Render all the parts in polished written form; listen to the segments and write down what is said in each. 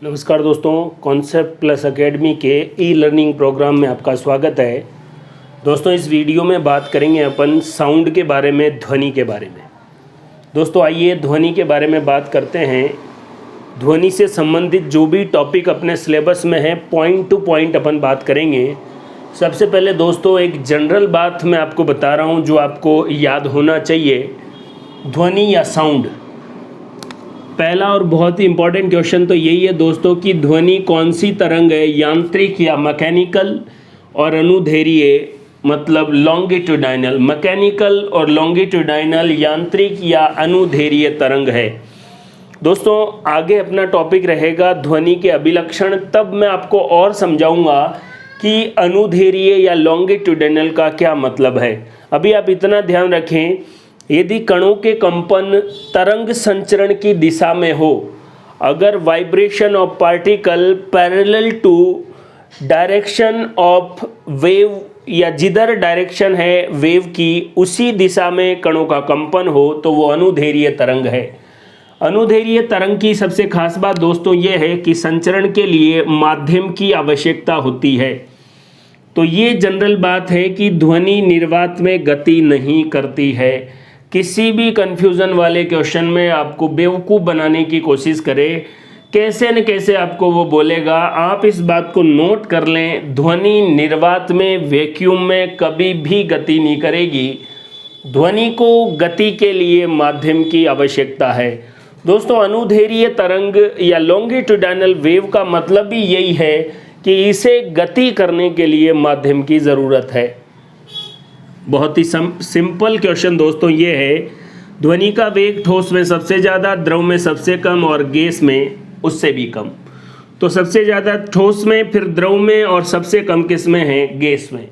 नमस्कार दोस्तों, concept plus academy के ई लर्निंग प्रोग्राम में आपका स्वागत है। दोस्तों, इस वीडियो में बात करेंगे अपन साउंड के बारे में, ध्वनि के बारे में। दोस्तों आइए ध्वनि के बारे में बात करते हैं। ध्वनि से संबंधित जो भी टॉपिक अपने सिलेबस में है, पॉइंट टू पॉइंट अपन बात करेंगे। सबसे पहले दोस्तों एक जनरल बात मैं आपको बता रहा हूँ जो आपको याद होना चाहिए। ध्वनि या साउंड, पहला और बहुत ही इम्पोर्टेंट क्वेश्चन तो यही है दोस्तों कि ध्वनि कौन सी तरंग है, यांत्रिक या मैकेनिकल और अनुदैर्घ्य मतलब लॉन्गिट्यूडाइनल। मैकेनिकल और लॉन्गिट्यूडाइनल, यांत्रिक या अनुदैर्घ्य तरंग है। दोस्तों आगे अपना टॉपिक रहेगा ध्वनि के अभिलक्षण, तब मैं आपको और समझाऊंगा कि अनुदैर्घ्य या लॉन्गिट्यूडाइनल का क्या मतलब है। अभी आप इतना ध्यान रखें, यदि कणों के कंपन तरंग संचरण की दिशा में हो, अगर vibration of particle parallel to direction of wave, या जिधर डायरेक्शन है वेव की उसी दिशा में कणों का कंपन हो, तो वो अनुदैर्घ्य तरंग है। अनुदैर्घ्य तरंग की सबसे खास बात दोस्तों ये है कि संचरण के लिए माध्यम की आवश्यकता होती है। तो ये जनरल बात है कि ध्वनि निर्वात में गति नहीं करती है। किसी भी कन्फ्यूज़न वाले क्वेश्चन में आपको बेवकूफ़ बनाने की कोशिश करे, कैसे न कैसे आपको वो बोलेगा। आप इस बात को नोट कर लें, ध्वनि निर्वात में, वैक्यूम में कभी भी गति नहीं करेगी। ध्वनि को गति के लिए माध्यम की आवश्यकता है। दोस्तों अनुदैर्घ्य तरंग या लॉन्गिट्यूडाइनल वेव का मतलब भी यही है कि इसे गति करने के लिए माध्यम की ज़रूरत है। बहुत ही सिंपल क्वेश्चन दोस्तों ये है, ध्वनि का वेग ठोस में सबसे ज़्यादा, द्रव में सबसे कम और गैस में उससे भी कम। तो सबसे ज़्यादा ठोस में, फिर द्रव में, और सबसे कम किस में है, गैस में।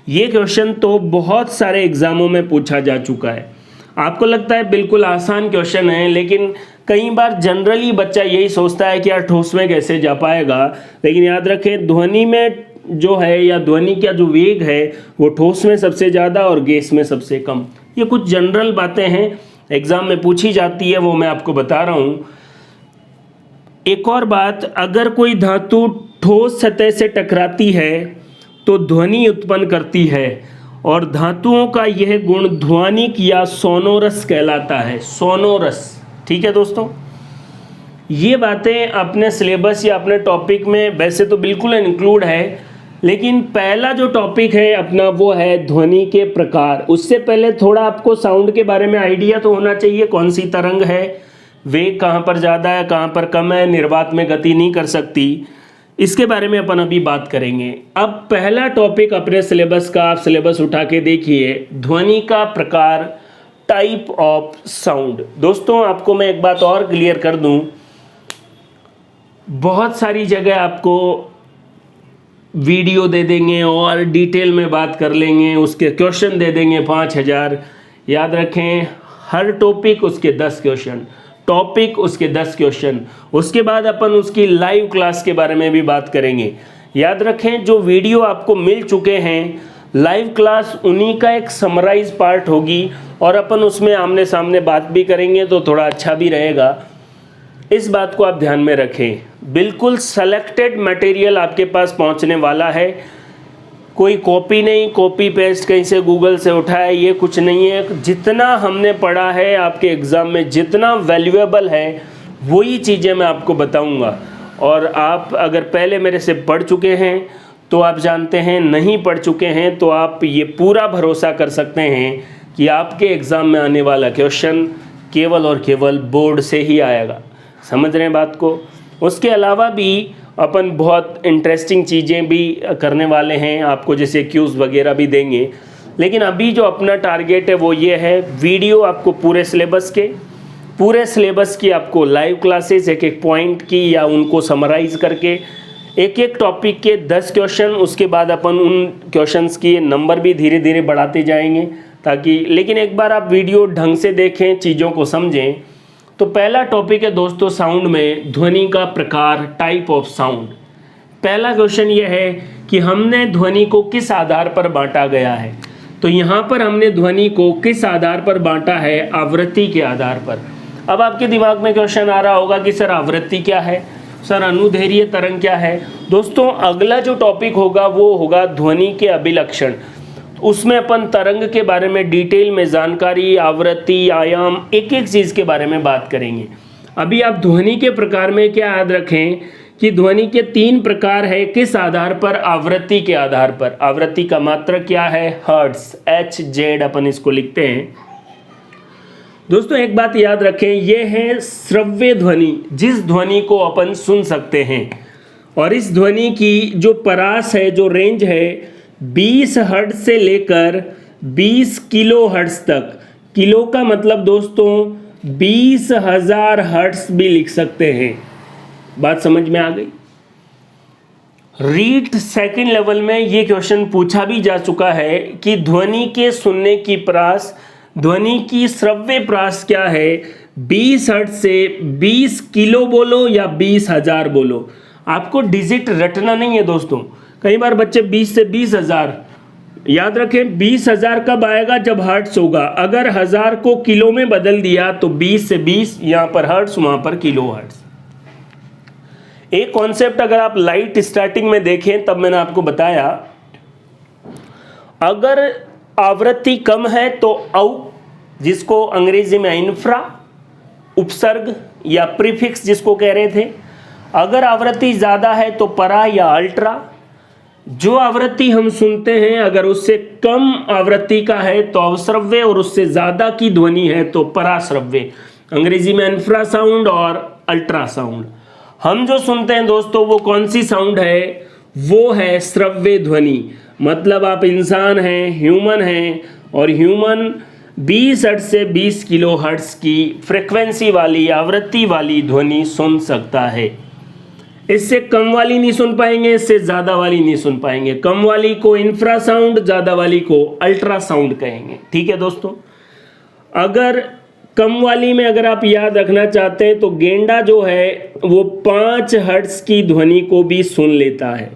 ये क्वेश्चन तो बहुत सारे एग्जामों में पूछा जा चुका है। आपको लगता है बिल्कुल आसान क्वेश्चन है, लेकिन कई बार जनरली बच्चा यही सोचता है कि यार ठोस में कैसे जा पाएगा। लेकिन याद रखें, ध्वनि में जो है या ध्वनि का जो वेग है वो ठोस में सबसे ज़्यादा और गैस में सबसे कम। ये कुछ जनरल बातें हैं, एग्जाम में पूछी जाती है, वो मैं आपको बता रहा हूँ। एक और बात, अगर कोई धातु ठोस सतह से टकराती है तो ध्वनि उत्पन्न करती है, और धातुओं का यह गुण ध्वनिक या सोनोरस कहलाता है। सोनोरस, ठीक है दोस्तों। ये बातें अपने सिलेबस या अपने टॉपिक में वैसे तो बिल्कुल इंक्लूड है, लेकिन पहला जो टॉपिक है अपना वो है ध्वनि के प्रकार। उससे पहले थोड़ा आपको साउंड के बारे में आइडिया तो होना चाहिए, कौन सी तरंग है, वेग कहाँ पर ज़्यादा है, कहाँ पर कम है, निर्वात में गति नहीं कर सकती। इसके बारे में अपन अभी बात करेंगे। अब पहला टॉपिक अपने सिलेबस का, आप सिलेबस उठा के देखिए, ध्वनि का प्रकार, टाइप ऑफ साउंड। दोस्तों आपको मैं एक बात और क्लियर कर दूं, बहुत सारी जगह आपको वीडियो दे देंगे और डिटेल में बात कर लेंगे, उसके क्वेश्चन दे देंगे 5000। याद रखें, हर टॉपिक उसके 10 क्वेश्चन, टॉपिक उसके 10 क्वेश्चन। उसके बाद अपन उसकी लाइव क्लास के बारे में भी बात करेंगे। याद रखें, जो वीडियो आपको मिल चुके हैं, लाइव क्लास उन्हीं का एक समराइज पार्ट होगी, और अपन उसमें आमने सामने बात भी करेंगे तो थोड़ा अच्छा भी रहेगा। इस बात को आप ध्यान में रखें। बिल्कुल सेलेक्टेड मटेरियल आपके पास पहुंचने वाला है, कोई कॉपी नहीं, कॉपी पेस्ट कहीं से गूगल से उठाया, ये कुछ नहीं है। जितना हमने पढ़ा है आपके एग्ज़ाम में, जितना वैल्यूएबल है, वही चीज़ें मैं आपको बताऊंगा। और आप अगर पहले मेरे से पढ़ चुके हैं तो आप जानते हैं, नहीं पढ़ चुके हैं तो आप ये पूरा भरोसा कर सकते हैं कि आपके एग्ज़ाम में आने वाला क्वेश्चन केवल और केवल बोर्ड से ही आएगा। समझ रहे हैं बात को। उसके अलावा भी अपन बहुत इंटरेस्टिंग चीज़ें भी करने वाले हैं, आपको जैसे क्यूज़ वगैरह भी देंगे। लेकिन अभी जो अपना टारगेट है वो ये है, वीडियो आपको पूरे सिलेबस की आपको लाइव क्लासेस, एक एक पॉइंट की या उनको समराइज़ करके एक एक टॉपिक के 10 क्वेश्चन, उसके बाद अपन उन क्वेश्चंस की नंबर भी धीरे धीरे बढ़ाते जाएंगे, ताकि, लेकिन एक बार आप वीडियो ढंग से देखें, चीज़ों को समझें। तो पहला टॉपिक है दोस्तों साउंड में, ध्वनि का प्रकार, टाइप ऑफ साउंड। पहला क्वेश्चन ये है कि हमने ध्वनि को किस आधार पर बांटा गया है। तो यहाँ पर हमने ध्वनि को किस आधार पर बांटा है, आवृत्ति के आधार पर। अब आपके दिमाग में क्वेश्चन आ रहा होगा कि सर आवृत्ति क्या है। सर अनुदैर्घ्य तरंग क्या है? दोस्तों अगला जो टॉपिक होगा वो होगा ध्वनि के अभिलक्षण। उसमें अपन तरंग के बारे में डिटेल में जानकारी, आवृत्ति, आयाम, एक एक चीज़ के बारे में बात करेंगे। अभी आप ध्वनि के प्रकार में क्या याद रखें कि ध्वनि के 3 प्रकार है। किस आधार पर? आवृत्ति के आधार पर। आवृत्ति का मात्रक क्या है? हर्ट्ज, HZ अपन इसको लिखते हैं। दोस्तों एक बात याद रखें, ये है श्रव्य ध्वनि, जिस ध्वनि को अपन सुन सकते हैं। और इस ध्वनि की जो परास है, जो रेंज है, 20 हर्ट्ज से लेकर 20 किलो हर्ट्ज तक। किलो का मतलब दोस्तों 20,000 हर्ट्ज भी लिख सकते हैं। बात समझ में आ गई? रीट सेकंड लेवल में ये क्वेश्चन पूछा भी जा चुका है कि ध्वनि के सुनने की परास, ध्वनि की श्रव्य परास क्या है? 20 हर्ट्ज से 20 किलो बोलो या 20,000 बोलो। आपको डिजिट रटना नहीं है दोस्तों। कई बार बच्चे 20 से 20,000 याद रखें। 20,000 कब आएगा? जब हर्ट्ज होगा। अगर 1000 को किलो में बदल दिया तो 20 से 20 यहाँ पर हर्ट्ज, वहाँ पर किलो हर्ट्ज। एक कॉन्सेप्ट अगर आप लाइट स्टार्टिंग में देखें तब मैंने आपको बताया, अगर आवृत्ति कम है तो औ, जिसको अंग्रेजी में इंफ्रा, उपसर्ग या प्रीफिक्स जिसको कह रहे थे। अगर आवृत्ति ज़्यादा है तो परा या अल्ट्रा। जो आवृत्ति हम सुनते हैं अगर उससे कम आवृत्ति का है तो अवश्रव्य, और उससे ज़्यादा की ध्वनि है तो पराश्रव्य। अंग्रेजी में इंफ्रा साउंड और अल्ट्रा साउंड। हम जो सुनते हैं दोस्तों वो कौन सी साउंड है? वो है श्रव्य ध्वनि। मतलब आप इंसान हैं, ह्यूमन हैं, और ह्यूमन 20 हर्ट्ज से 20 किलो हर्ट्ज की फ्रिक्वेंसी वाली, आवृत्ति वाली ध्वनि सुन सकता है। इससे कम वाली नहीं सुन पाएंगे, इससे ज़्यादा वाली नहीं सुन पाएंगे। कम वाली को इंफ्रा साउंड, ज़्यादा वाली को अल्ट्रा साउंड कहेंगे। ठीक है दोस्तों। अगर कम वाली में अगर आप याद रखना चाहते हैं तो गेंडा जो है वो 5 हर्ट्ज की ध्वनि को भी सुन लेता है।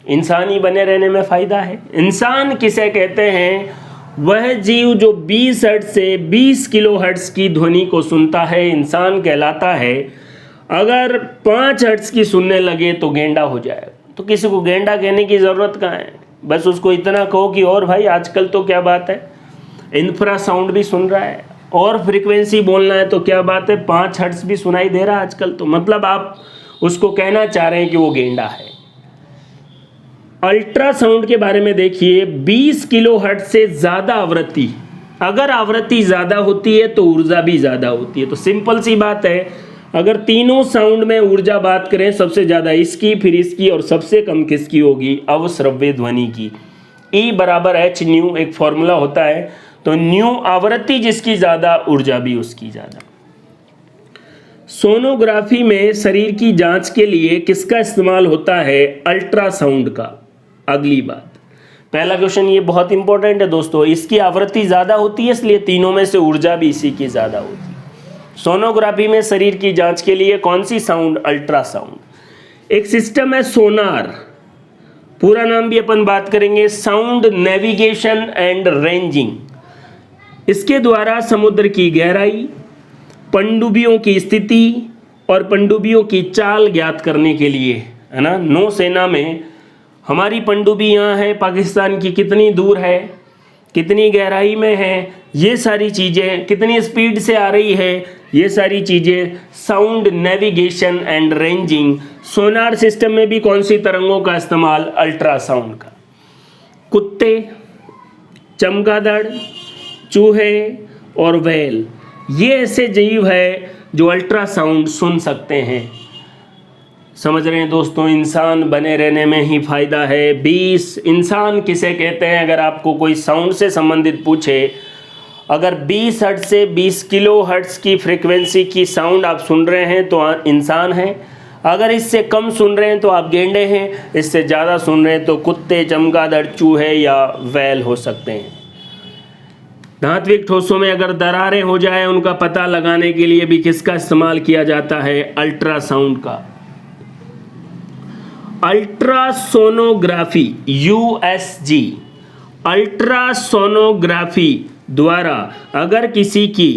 इंसान ही बने रहने में फ़ायदा है। इंसान किसे कहते हैं? वह जीव जो 20 हर्ट्ज से 20 किलो हर्ट्ज की ध्वनि को सुनता है, इंसान कहलाता है। अगर 5 हर्ट्ज की सुनने लगे तो गेंडा हो जाएगा। तो किसी को गेंडा कहने की ज़रूरत कहाँ है? बस उसको इतना कहो कि और भाई आजकल तो क्या बात है, इंफ्रा साउंड भी सुन रहा है, और फ्रीक्वेंसी बोलना है तो क्या बात है, 5 हर्ट्ज भी सुनाई दे रहा है आजकल। तो मतलब आप उसको कहना चाह रहे हैं कि वो गेंडा है। अल्ट्रासाउंड के बारे में देखिए, 20 किलो हर्ट्ज से ज़्यादा आवृत्ति, अगर आवृत्ति ज़्यादा होती है तो ऊर्जा भी ज़्यादा होती है। तो सिंपल सी बात है, अगर तीनों साउंड में ऊर्जा बात करें, सबसे ज़्यादा इसकी, फिर इसकी, और सबसे कम किसकी होगी? अवश्रव्य ध्वनि की। E बराबर H न्यू एक फॉर्मूला होता है। तो न्यू आवृत्ति जिसकी ज़्यादा, ऊर्जा भी उसकी ज़्यादा। सोनोग्राफी में शरीर की जांच के लिए किसका इस्तेमाल होता है? अल्ट्रासाउंड का। अगली बात, पहला क्वेश्चन ये बहुत इंपॉर्टेंट है दोस्तों। इसकी आवृत्ति ज़्यादा होती है, इसलिए तीनों में से ऊर्जा भी इसी की ज़्यादा होती है। सोनोग्राफी में शरीर की जांच के लिए कौन सी साउंड? अल्ट्रासाउंड। एक सिस्टम है सोनार, पूरा नाम भी अपन बात करेंगे, साउंड नेविगेशन एंड रेंजिंग। इसके द्वारा समुद्र की गहराई, पनडुब्बियों की स्थिति और पनडुब्बियों की चाल ज्ञात करने के लिए, है ना, नौसेना में हमारी पनडुब्बी यहाँ है, पाकिस्तान की कितनी दूर है, कितनी गहराई में है, ये सारी चीज़ें, कितनी स्पीड से आ रही है, ये सारी चीज़ें sound navigation and ranging. Sonar system में भी कौन सी तरंगों का इस्तेमाल? अल्ट्रासाउंड का। कुत्ते, चमगादड़, चूहे और व्हेल, ये ऐसे जीव है जो अल्ट्रासाउंड सुन सकते हैं। समझ रहे हैं दोस्तों, इंसान बने रहने में ही फ़ायदा है। 20 इंसान किसे कहते हैं? अगर आपको कोई साउंड से संबंधित पूछे, अगर 20 हर्ट्ज से 20 किलो हर्ट्ज की फ्रीक्वेंसी की साउंड आप सुन रहे हैं तो इंसान हैं। अगर इससे कम सुन रहे हैं तो आप गेंडे हैं, इससे ज़्यादा सुन रहे हैं तो कुत्ते, चमगादड़, चूहे या व्हेल हो सकते हैं। धात्विक ठोसों में अगर दरारें हो जाए, उनका पता लगाने के लिए भी किसका इस्तेमाल किया जाता है? अल्ट्रासाउंड का। अल्ट्रासोनोग्राफी, USG, अल्ट्रासोनोग्राफी द्वारा अगर किसी की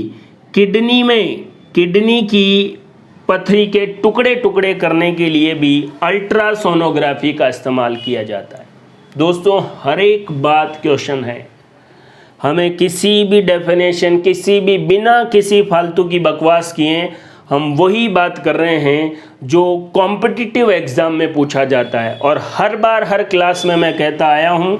किडनी में, किडनी की पथरी के टुकड़े टुकड़े करने के लिए भी अल्ट्रासोनोग्राफी का इस्तेमाल किया जाता है। दोस्तों, हर एक बात क्वेश्चन है, हमें किसी भी डेफिनेशन, किसी भी बिना किसी फालतू की बकवास किए हम वही बात कर रहे हैं जो कॉम्पिटिटिव एग्ज़ाम में पूछा जाता है। और हर बार हर क्लास में मैं कहता आया हूँ,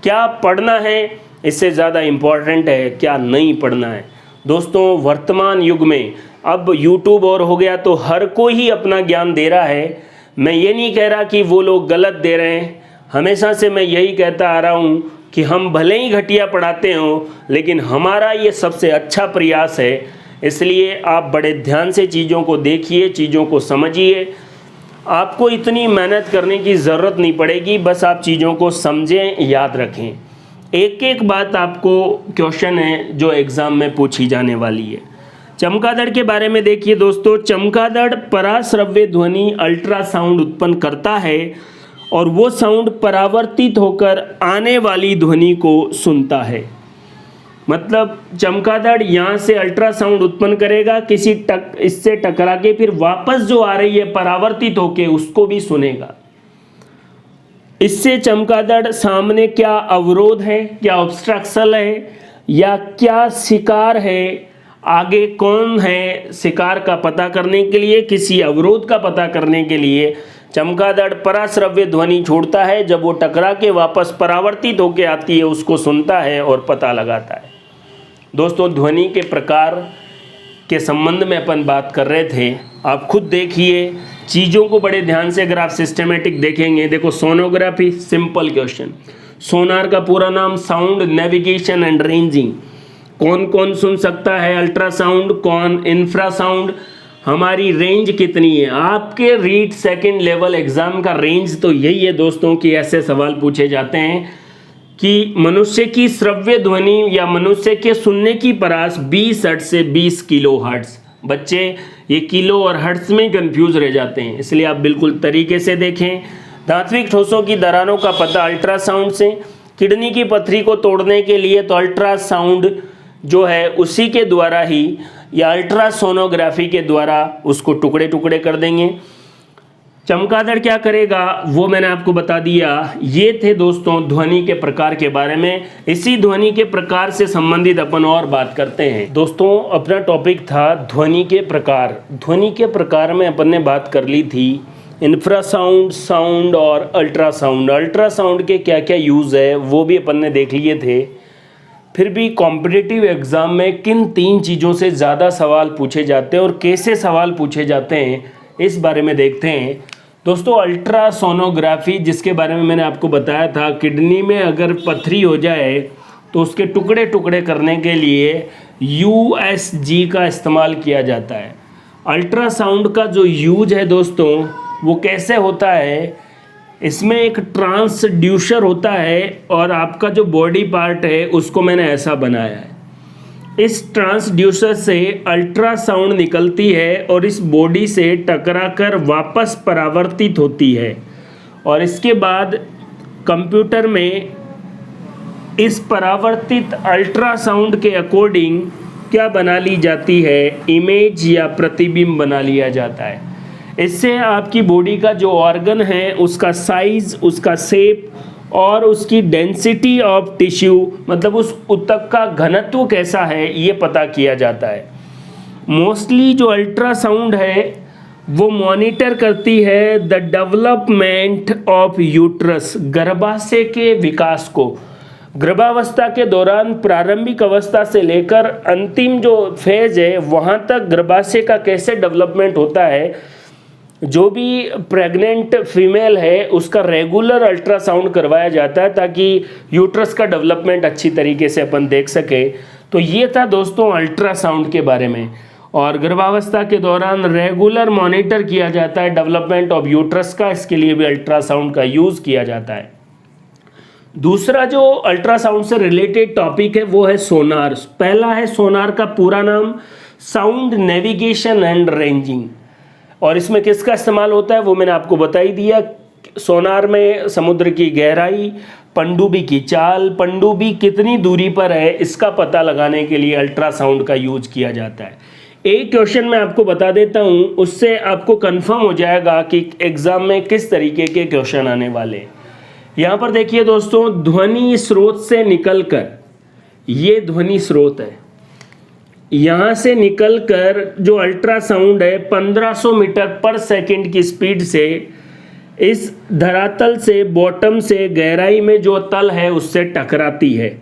क्या पढ़ना है इससे ज़्यादा इम्पॉर्टेंट है क्या नहीं पढ़ना है। दोस्तों, वर्तमान युग में अब यूट्यूब और हो गया तो हर कोई ही अपना ज्ञान दे रहा है। मैं ये नहीं कह रहा कि वो लोग गलत दे रहे हैं, हमेशा से मैं यही कहता आ रहा हूँ कि हम भले ही घटिया पढ़ाते हों लेकिन हमारा ये सबसे अच्छा प्रयास है। इसलिए आप बड़े ध्यान से चीज़ों को देखिए, चीज़ों को समझिए। आपको इतनी मेहनत करने की ज़रूरत नहीं पड़ेगी, बस आप चीज़ों को समझें, याद रखें। एक एक बात आपको क्वेश्चन है जो एग्ज़ाम में पूछी जाने वाली है। चमगादड़ के बारे में देखिए दोस्तों, चमगादड़ पराश्रव्य ध्वनि अल्ट्रासाउंड उत्पन्न करता है और वो साउंड परावर्तित होकर आने वाली ध्वनि को सुनता है। मतलब चमगादड़ यहाँ से अल्ट्रासाउंड उत्पन्न करेगा, इससे टकरा के फिर वापस जो आ रही है परावर्तित होके उसको भी सुनेगा। इससे चमगादड़ सामने क्या अवरोध है, क्या ऑब्स्ट्रक्शन है या क्या शिकार है, आगे कौन है, शिकार का पता करने के लिए, किसी अवरोध का पता करने के लिए चमगादड़ पराश्रव्य ध्वनि छोड़ता है। जब वो टकरा के वापस परावर्तित होकर आती है उसको सुनता है और पता लगाता है। दोस्तों, ध्वनि के प्रकार के संबंध में अपन बात कर रहे थे, आप खुद देखिए चीज़ों को बड़े ध्यान से। अगर आप सिस्टमेटिक देखेंगे, देखो सोनोग्राफी, सिंपल क्वेश्चन। सोनार का पूरा नाम साउंड नेविगेशन एंड रेंजिंग। कौन कौन सुन सकता है अल्ट्रासाउंड, कौन इंफ्रासाउंड, हमारी रेंज कितनी है। आपके रीड सेकंड लेवल एग्जाम का रेंज तो यही है दोस्तों कि ऐसे सवाल पूछे जाते हैं कि मनुष्य की श्रव्य ध्वनि या मनुष्य के सुनने की परास 20 हर्ट्ज से 20 किलो हर्ट्ज। बच्चे ये किलो और हर्ट्ज में कंफ्यूज रह जाते हैं, इसलिए आप बिल्कुल तरीके से देखें। धात्विक ठोसों की दरारों का पता अल्ट्रासाउंड से। किडनी की पथरी को तोड़ने के लिए तो अल्ट्रासाउंड जो है उसी के द्वारा ही या अल्ट्रासोनोग्राफी के द्वारा उसको टुकड़े टुकड़े कर देंगे। चमगादड़ क्या करेगा वो मैंने आपको बता दिया। ये थे दोस्तों ध्वनि के प्रकार के बारे में। इसी ध्वनि के प्रकार से संबंधित अपन और बात करते हैं। दोस्तों, अपना टॉपिक था ध्वनि के प्रकार। ध्वनि के प्रकार में अपन ने बात कर ली थी इंफ्रासाउंड, साउंड और अल्ट्रासाउंड। अल्ट्रासाउंड के क्या क्या यूज़ है वो भी अपन ने देख लिए थे। फिर भी कॉम्पिटिटिव एग्ज़ाम में किन 3 चीज़ों से ज़्यादा सवाल पूछे जाते हैं और कैसे सवाल पूछे जाते हैं इस बारे में देखते हैं। दोस्तों, अल्ट्रासोनोग्राफी जिसके बारे में मैंने आपको बताया था, किडनी में अगर पथरी हो जाए तो उसके टुकड़े टुकड़े करने के लिए USG का इस्तेमाल किया जाता है। अल्ट्रासाउंड का जो यूज है दोस्तों वो कैसे होता है, इसमें एक ट्रांसड्यूसर होता है और आपका जो बॉडी पार्ट है उसको मैंने ऐसा बनाया है। इस ट्रांसड्यूसर से अल्ट्रासाउंड निकलती है और इस बॉडी से टकराकर वापस परावर्तित होती है और इसके बाद कंप्यूटर में इस परावर्तित अल्ट्रासाउंड के अकॉर्डिंग क्या बना ली जाती है, इमेज या प्रतिबिंब बना लिया जाता है। इससे आपकी बॉडी का जो ऑर्गन है उसका साइज, उसका शेप और उसकी डेंसिटी ऑफ टिश्यू, मतलब उस ऊतक का घनत्व कैसा है ये पता किया जाता है। मोस्टली जो अल्ट्रासाउंड है वो मॉनिटर करती है द डेवलपमेंट ऑफ यूट्रस, गर्भाशय के विकास को। गर्भावस्था के दौरान प्रारंभिक अवस्था से लेकर अंतिम जो फेज है वहाँ तक गर्भाशय का कैसे डेवलपमेंट होता है। जो भी प्रेग्नेंट फीमेल है उसका रेगुलर अल्ट्रासाउंड करवाया जाता है ताकि यूट्रस का डेवलपमेंट अच्छी तरीके से अपन देख सके। तो ये था दोस्तों अल्ट्रासाउंड के बारे में। और गर्भावस्था के दौरान रेगुलर मॉनिटर किया जाता है डेवलपमेंट ऑफ यूट्रस का, इसके लिए भी अल्ट्रासाउंड का यूज़ किया जाता है। दूसरा जो अल्ट्रासाउंड से रिलेटेड टॉपिक है वो है सोनार। पहला है सोनार का पूरा नाम साउंड नेविगेशन एंड रेंजिंग, और इसमें किसका इस्तेमाल होता है वो मैंने आपको बता ही दिया। सोनार में समुद्र की गहराई, पनडुब्बी की चाल, पनडुब्बी कितनी दूरी पर है इसका पता लगाने के लिए अल्ट्रासाउंड का यूज किया जाता है। एक क्वेश्चन मैं आपको बता देता हूँ, उससे आपको कंफर्म हो जाएगा कि एग्जाम में किस तरीके के क्वेश्चन आने वाले हैं। यहाँ पर देखिए दोस्तों, ध्वनि स्रोत से निकलकर, ये ध्वनि स्रोत है, यहाँ से निकलकर जो अल्ट्रासाउंड है 1500 मीटर पर सेकंड की स्पीड से इस धरातल से, बॉटम से गहराई में जो तल है उससे टकराती है,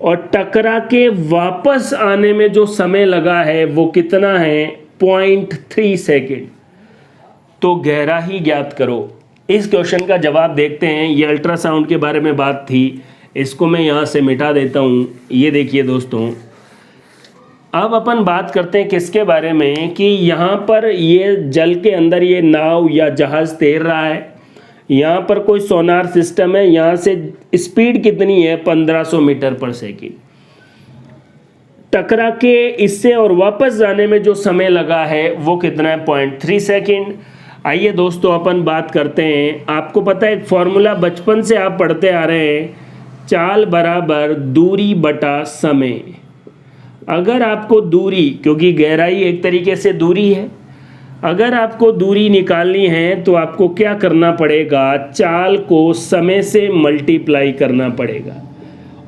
और टकरा के वापस आने में जो समय लगा है वो कितना है, 0.3 सेकेंड। तो गहरा ही ज्ञात करो। इस क्वेश्चन का जवाब देखते हैं। ये अल्ट्रासाउंड के बारे में बात थी, इसको मैं यहाँ से मिटा देता हूँ। ये देखिए दोस्तों, अब अपन बात करते हैं किसके बारे में, कि यहाँ पर ये जल के अंदर ये नाव या जहाज़ तैर रहा है, यहाँ पर कोई सोनार सिस्टम है, यहाँ से स्पीड कितनी है, 1500 मीटर पर सेकंड। टकरा के इससे और वापस जाने में जो समय लगा है वो कितना है, 0.3 सेकंड। आइए दोस्तों अपन बात करते हैं। आपको पता है एक फॉर्मूला बचपन से आप पढ़ते आ रहे हैं, चाल बराबर दूरी बटा समय। अगर आपको दूरी, क्योंकि गहराई एक तरीके से दूरी है, अगर आपको दूरी निकालनी है तो आपको क्या करना पड़ेगा, चाल को समय से मल्टीप्लाई करना पड़ेगा।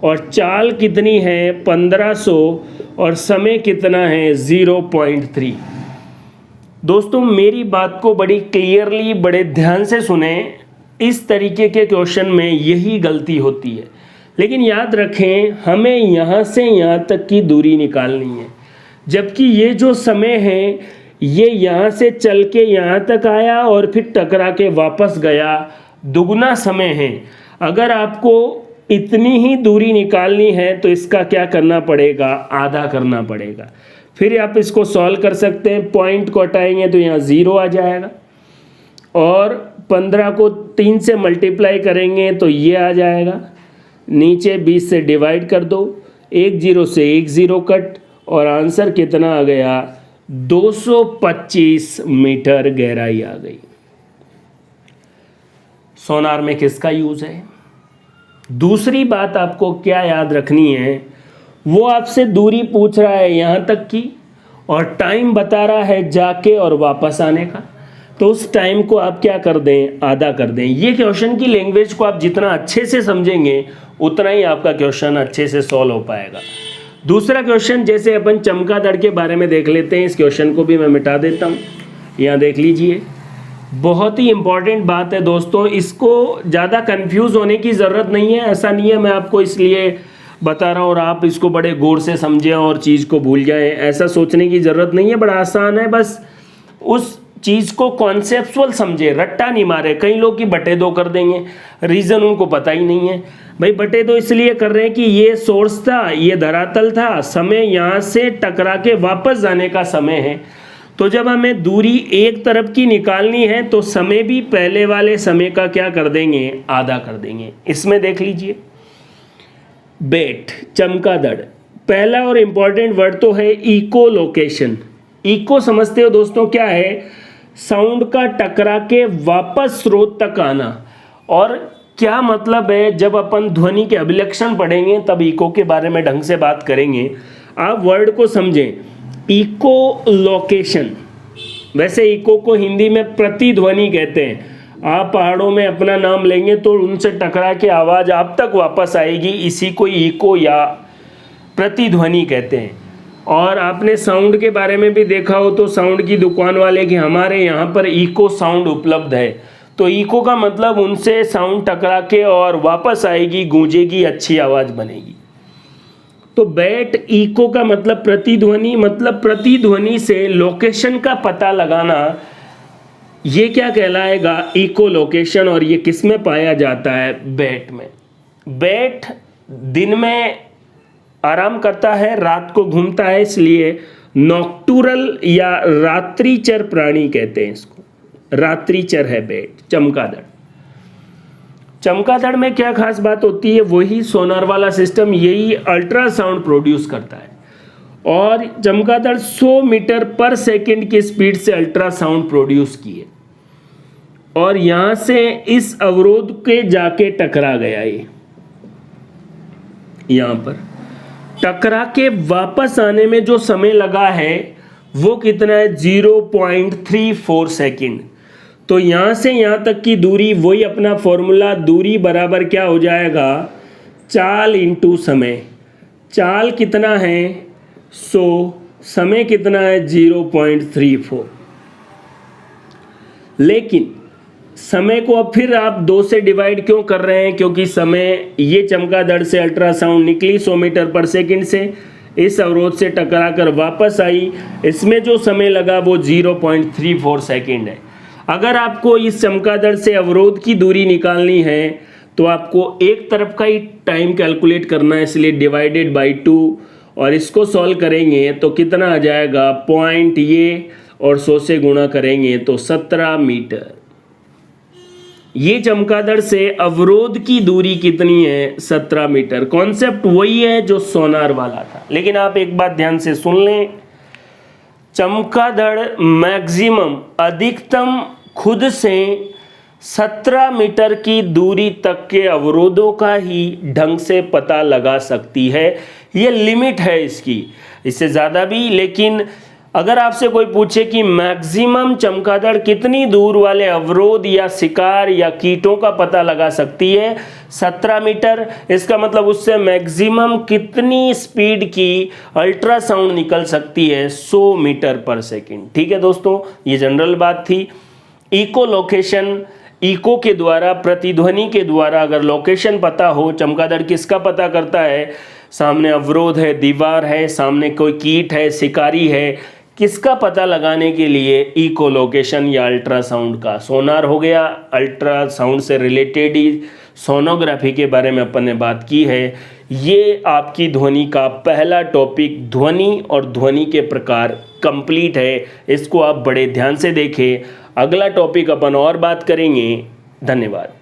और चाल कितनी है, 1500, और समय कितना है, 0.3। दोस्तों मेरी बात को बड़ी क्लियरली, बड़े ध्यान से सुने। इस तरीके के क्वेश्चन में यही गलती होती है। लेकिन याद रखें, हमें यहाँ से यहाँ तक की दूरी निकालनी है, जबकि ये जो समय है ये यहाँ से चल के यहाँ तक आया और फिर टकरा के वापस गया, दुगना समय है। अगर आपको इतनी ही दूरी निकालनी है तो इसका क्या करना पड़ेगा, आधा करना पड़ेगा। फिर आप इसको सॉल्व कर सकते हैं, पॉइंट को हटाएंगे तो यहाँ 0 आ जाएगा, और 15 को 3 से मल्टीप्लाई करेंगे तो ये आ जाएगा, नीचे 20 से डिवाइड कर दो, 1 0 से 1 0 कट, और आंसर कितना आ गया, 225 मीटर गहराई आ गई। सोनार में किसका यूज है। दूसरी बात आपको क्या याद रखनी है, वो आपसे दूरी पूछ रहा है यहाँ तक की, और टाइम बता रहा है जाके और वापस आने का। तो उस टाइम को आप क्या कर दें, आधा कर दें। ये क्वेश्चन की लैंग्वेज को आप जितना अच्छे से समझेंगे उतना ही आपका क्वेश्चन अच्छे से सॉल्व हो पाएगा। दूसरा क्वेश्चन, जैसे अपन चमगादड़ के बारे में देख लेते हैं। इस क्वेश्चन को भी मैं मिटा देता हूँ, यहाँ देख लीजिए। बहुत ही इंपॉर्टेंट बात है दोस्तों, इसको ज़्यादा कंफ्यूज होने की ज़रूरत नहीं है। ऐसा नहीं है मैं आपको इसलिए बता रहा हूँ और आप इसको बड़े गौर से समझें और चीज़ को भूल जाएं, ऐसा सोचने की ज़रूरत नहीं है। बड़ा आसान है, बस उस चीज़ को कॉन्सेप्चुअल समझे, रट्टा नहीं मारे। कई लोग की बटे 2 कर देंगे, रीज़न उनको पता ही नहीं है। भाई बटे 2 इसलिए कर रहे हैं कि ये सोर्स था, ये धरातल था, समय यहाँ से टकरा के वापस जाने का समय है। तो जब हमें दूरी एक तरफ की निकालनी है तो समय भी पहले वाले समय का क्या कर देंगे, आधा कर देंगे। इसमें देख लीजिए, बेट, चमगादड़, पहला और इम्पॉर्टेंट वर्ड तो है इको लोकेशन। इको समझते हो दोस्तों क्या है, साउंड का टकरा के वापस स्रोत तक आना। और क्या मतलब है, जब अपन ध्वनि के अभिलक्षण पढ़ेंगे तब इको के बारे में ढंग से बात करेंगे। आप वर्ड को समझें, इको लोकेशन। वैसे इको को हिंदी में प्रतिध्वनि कहते हैं। आप पहाड़ों में अपना नाम लेंगे तो उनसे टकरा के आवाज़ आप तक वापस आएगी, इसी को इको या प्रतिध्वनि कहते हैं। और आपने साउंड के बारे में भी देखा हो तो साउंड की दुकान वाले कि हमारे यहाँ पर इको साउंड उपलब्ध है, तो इको का मतलब उनसे साउंड टकरा के और वापस आएगी, गूंजेगी, अच्छी आवाज़ बनेगी। तो बैट इको का मतलब प्रतिध्वनि, मतलब प्रतिध्वनि से लोकेशन का पता लगाना, ये क्या कहलाएगा, इको लोकेशन। और ये किस में पाया जाता है, बैट में। बैट दिन में आराम करता है, रात को घूमता है, इसलिए नॉक्टूरल या रात्रिचर प्राणी कहते हैं इसको। रात्रिचर है बैट, चमगादड़। चमगादड़ में क्या खास बात होती है, वही सोनार वाला सिस्टम, यही अल्ट्रासाउंड प्रोड्यूस करता है। और चमगादड़ 100 मीटर पर सेकंड की स्पीड से अल्ट्रासाउंड प्रोड्यूस किए, और यहां से इस अवरोध के जाके टकरा गया। ये यहां पर टकरा के वापस आने में जो समय लगा है वो कितना है 0.34 सेकंड। तो यहाँ से यहाँ तक की दूरी, वही अपना फॉर्मूला, दूरी बराबर क्या हो जाएगा, चाल इंटू समय। चाल कितना है 100, समय कितना है 0.34। लेकिन समय को अब फिर आप 2 से डिवाइड क्यों कर रहे हैं, क्योंकि समय, ये चमगादड़ से अल्ट्रासाउंड निकली 100 मीटर पर सेकंड से, इस अवरोध से टकराकर वापस आई, इसमें जो समय लगा वो 0.34 सेकंड है। अगर आपको इस चमगादड़ से अवरोध की दूरी निकालनी है तो आपको एक तरफ का ही टाइम कैलकुलेट करना है, इसलिए डिवाइडेड बाई 2, और इसको सॉल्व करेंगे तो कितना आ जाएगा, पॉइंट ये और 100 से गुणा करेंगे तो 17 मीटर। ये चमगादड़ से अवरोध की दूरी कितनी है, 17 मीटर। कॉन्सेप्ट वही है जो सोनार वाला था, लेकिन आप एक बात ध्यान से सुन लें, चमगादड़ मैक्सिमम, अधिकतम खुद से 17 मीटर की दूरी तक के अवरोधों का ही ढंग से पता लगा सकती है। ये लिमिट है इसकी, इससे ज़्यादा भी। लेकिन अगर आपसे कोई पूछे कि मैक्सिमम चमगादड़ कितनी दूर वाले अवरोध या शिकार या कीटों का पता लगा सकती है, 17 मीटर, इसका मतलब उससे मैक्सिमम कितनी स्पीड की अल्ट्रासाउंड निकल सकती है, 100 मीटर पर सेकंड। ठीक है दोस्तों, ये जनरल बात थी। इको लोकेशन, इको के द्वारा, प्रतिध्वनि के द्वारा अगर लोकेशन पता हो, चमगादड़ किसका पता करता है, सामने अवरोध है, दीवार है, सामने कोई कीट है, शिकारी है, किसका पता लगाने के लिए, इको लोकेशन या अल्ट्रासाउंड का। सोनार हो गया, अल्ट्रासाउंड से रिलेटेड ही सोनोग्राफी के बारे में अपन ने बात की है। ये आपकी ध्वनि का पहला टॉपिक, ध्वनि और ध्वनि के प्रकार, कंप्लीट है। इसको आप बड़े ध्यान से देखें। अगला टॉपिक अपन और बात करेंगे। धन्यवाद।